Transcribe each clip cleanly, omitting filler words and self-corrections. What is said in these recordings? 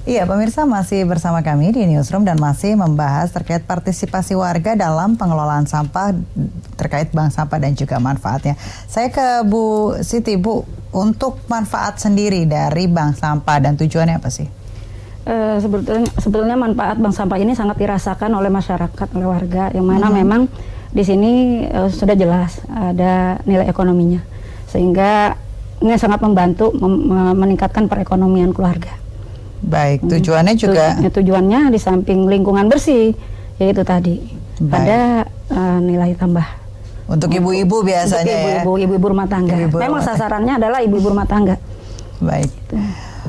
Iya, pemirsa masih bersama kami di Newsroom dan masih membahas terkait partisipasi warga dalam pengelolaan sampah terkait bank sampah dan juga manfaatnya. Saya ke Bu Siti, Bu, untuk manfaat sendiri dari bank sampah dan tujuannya apa sih? Sebetulnya manfaat bank sampah ini sangat dirasakan oleh masyarakat, oleh warga, yang mana memang di sini sudah jelas ada nilai ekonominya, sehingga ini sangat membantu meningkatkan perekonomian keluarga. Baik, tujuannya juga? Tujuannya di samping lingkungan bersih, yaitu tadi ada nilai tambah. Untuk ibu-ibu biasanya untuk ibu-ibu rumah tangga. Memang sasarannya adalah ibu-ibu rumah tangga. Baik.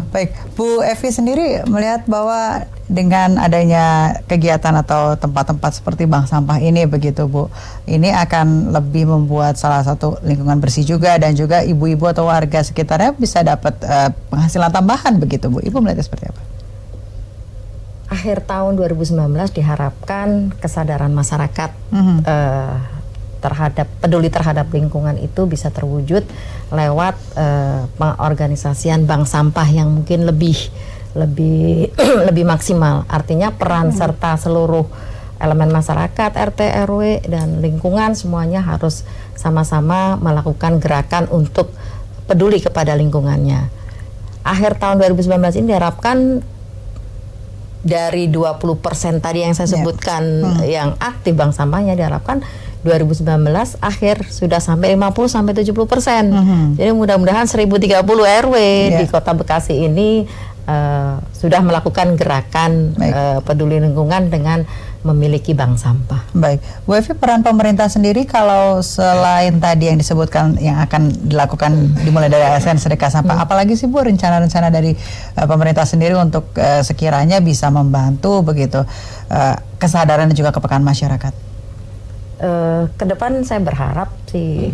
Baik, Bu Evi sendiri melihat bahwa dengan adanya kegiatan atau tempat-tempat seperti bank sampah ini begitu Bu, ini akan lebih membuat salah satu lingkungan bersih juga dan juga ibu-ibu atau warga sekitarnya bisa dapat penghasilan tambahan begitu Bu. Ibu melihatnya seperti apa? Akhir tahun 2019 diharapkan kesadaran masyarakat peduli terhadap lingkungan itu bisa terwujud lewat pengorganisasian bank sampah yang mungkin lebih maksimal. Artinya peran serta seluruh elemen masyarakat, RT, RW dan lingkungan semuanya harus sama-sama melakukan gerakan untuk peduli kepada lingkungannya. Akhir tahun 2019 ini diharapkan dari 20% tadi yang saya sebutkan yang aktif bank sampahnya, diharapkan 2019 akhir sudah sampai 50-70%. Jadi mudah-mudahan 1030 RW di Kota Bekasi ini sudah melakukan gerakan peduli lingkungan dengan memiliki bank sampah. Baik, Bu Evi, peran pemerintah sendiri kalau selain tadi yang disebutkan yang akan dilakukan dimulai dari ASN sedekah sampah, apalagi sih Bu rencana-rencana dari pemerintah sendiri untuk sekiranya bisa membantu begitu kesadaran dan juga kepekaan masyarakat? Ke depan saya berharap sih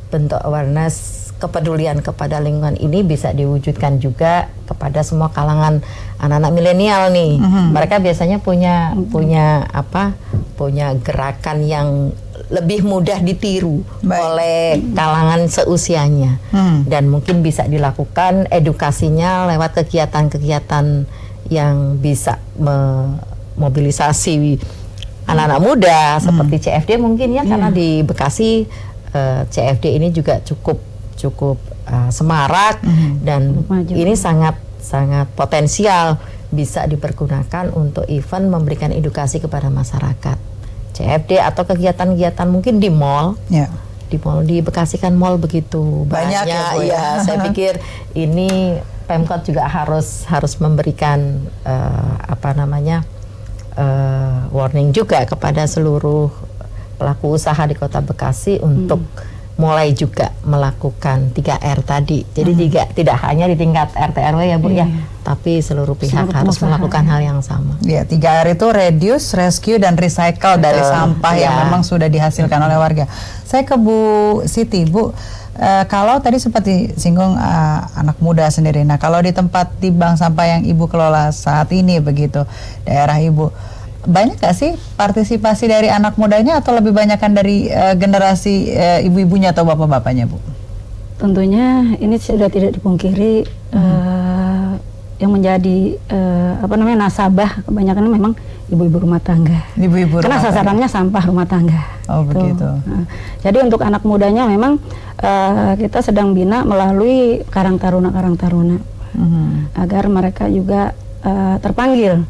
bentuk awareness kepedulian kepada lingkungan ini bisa diwujudkan juga kepada semua kalangan anak-anak milenial nih. Mereka biasanya punya gerakan yang lebih mudah ditiru oleh kalangan seusianya dan mungkin bisa dilakukan edukasinya lewat kegiatan-kegiatan yang bisa memobilisasi anak-anak muda seperti CFD mungkin ya, karena di Bekasi CFD ini juga cukup semarak dan ini sangat potensial bisa dipergunakan untuk event memberikan edukasi kepada masyarakat. CFD atau kegiatan-kegiatan mungkin di mall. Di mall di Bekasi kan mall begitu banyak ya, Bu, ya. Saya pikir ini Pemkot juga harus memberikan warning juga kepada seluruh pelaku usaha di Kota Bekasi untuk mulai juga melakukan 3R tadi. Jadi tidak hanya di tingkat RT RW ya Bu ya, tapi seluruh pihak harus melakukan hal yang sama. Ya, 3R itu reduce, rescue dan recycle dari sampah yang memang sudah dihasilkan oleh warga. Saya ke Bu Siti, Bu. Kalau tadi seperti singgung anak muda sendiri. Nah, kalau di tempat di bank sampah yang Ibu kelola saat ini begitu, daerah Ibu, banyak gak sih partisipasi dari anak mudanya atau lebih banyakkan dari generasi ibu-ibunya atau bapak-bapaknya, Bu? Tentunya ini sudah tidak dipungkiri yang menjadi nasabah kebanyakan memang ibu-ibu rumah tangga. Karena sasarannya sampah rumah tangga. Oh gitu. Begitu. Jadi untuk anak mudanya memang kita sedang bina melalui Karang Taruna agar mereka juga terpanggil.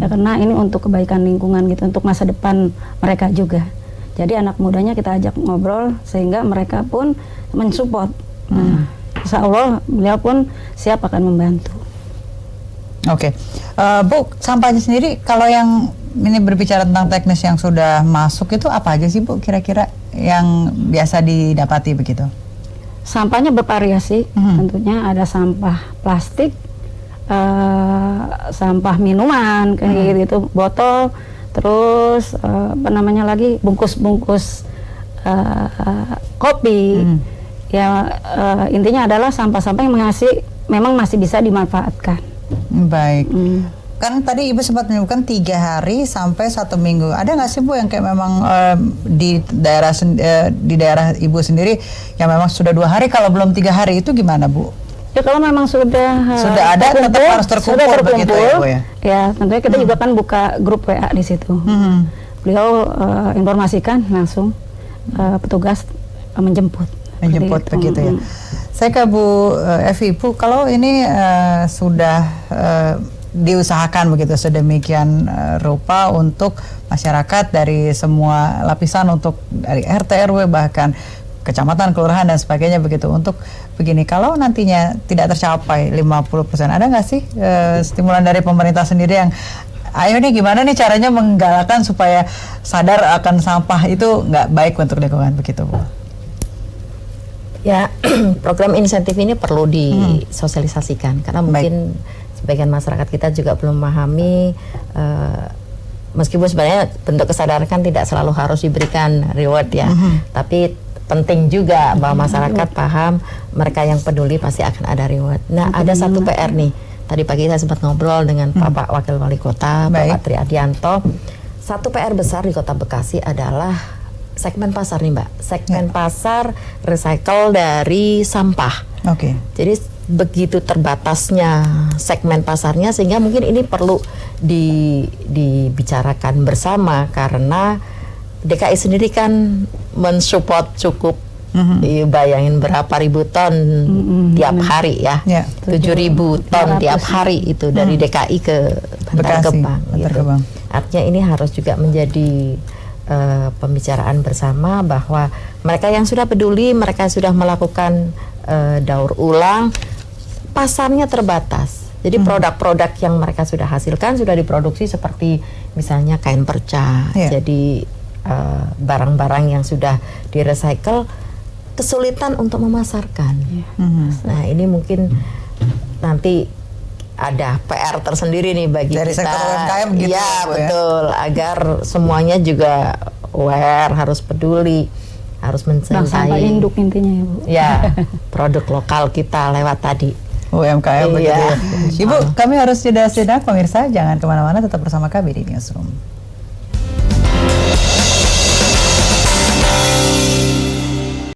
Ya, karena ini untuk kebaikan lingkungan gitu, untuk masa depan mereka juga. Jadi anak mudanya kita ajak ngobrol sehingga mereka pun mensupport. Insya Allah beliau pun siap akan membantu. Oke, Bu, sampahnya sendiri kalau yang ini berbicara tentang teknis yang sudah masuk itu apa aja sih Bu kira-kira yang biasa didapati begitu? Sampahnya bervariasi, tentunya ada sampah plastik, sampah minuman kayak gitu, botol, terus bungkus-bungkus kopi. Ya intinya adalah sampah-sampah yang memang masih bisa dimanfaatkan. Baik. Kan tadi Ibu sempat menyebutkan 3 hari sampai 1 minggu. Ada nggak sih Bu yang kayak memang di daerah Ibu sendiri yang memang sudah 2 hari, kalau belum 3 hari itu gimana Bu? Ya kalau memang sudah ada, tetap harus terkumpul sudah begitu ya, Bu, ya? Ya tentunya kita juga kan buka grup WA di situ. Beliau informasikan langsung petugas menjemput begitu ya. Saya ke Bu Evi, Bu, kalau ini sudah diusahakan begitu sedemikian rupa untuk masyarakat dari semua lapisan, untuk dari RT RW bahkan kecamatan, kelurahan dan sebagainya begitu, untuk begini, kalau nantinya tidak tercapai 50%, ada nggak sih stimulan dari pemerintah sendiri yang ayo nih gimana nih caranya menggalakkan supaya sadar akan sampah itu nggak baik untuk lingkungan begitu, Bu? Ya, program insentif ini perlu disosialisasikan karena mungkin sebagian masyarakat kita juga belum memahami, meskipun sebenarnya bentuk kesadaran kan tidak selalu harus diberikan reward ya, tapi penting juga bahwa masyarakat paham, mereka yang peduli pasti akan ada reward. Nah, ada satu PR nih. Tadi pagi saya sempat ngobrol dengan Bapak Wakil Wali Kota, Bapak Tri Adianto. Satu PR besar di Kota Bekasi adalah segmen pasar nih, Mbak. Segmen pasar recycle dari sampah. Jadi begitu terbatasnya segmen pasarnya, sehingga mungkin ini perlu dibicarakan bersama, karena DKI sendiri kan mensupport cukup, bayangin berapa ribu ton tiap hari ya, 7.000 ton tiap hari itu dari DKI ke Bantar Gebang. Gitu. Artinya ini harus juga menjadi pembicaraan bersama bahwa mereka yang sudah peduli, mereka sudah melakukan daur ulang, pasarnya terbatas. Jadi produk-produk yang mereka sudah hasilkan sudah diproduksi seperti misalnya kain perca. Jadi barang-barang yang sudah di-recycle kesulitan untuk memasarkan. Nah, ini mungkin nanti ada PR tersendiri nih bagi dari kita. Sektor UMKM gitu. Ya, betul. Agar semuanya juga aware, harus peduli, harus mencintai. Sampah induk intinya ya, Bu. Ya, produk lokal kita lewat tadi. UMKM begitu ya. Ibu, kami harus jeda sejenak, pemirsa. Jangan kemana-mana, tetap bersama kami di Newsroom.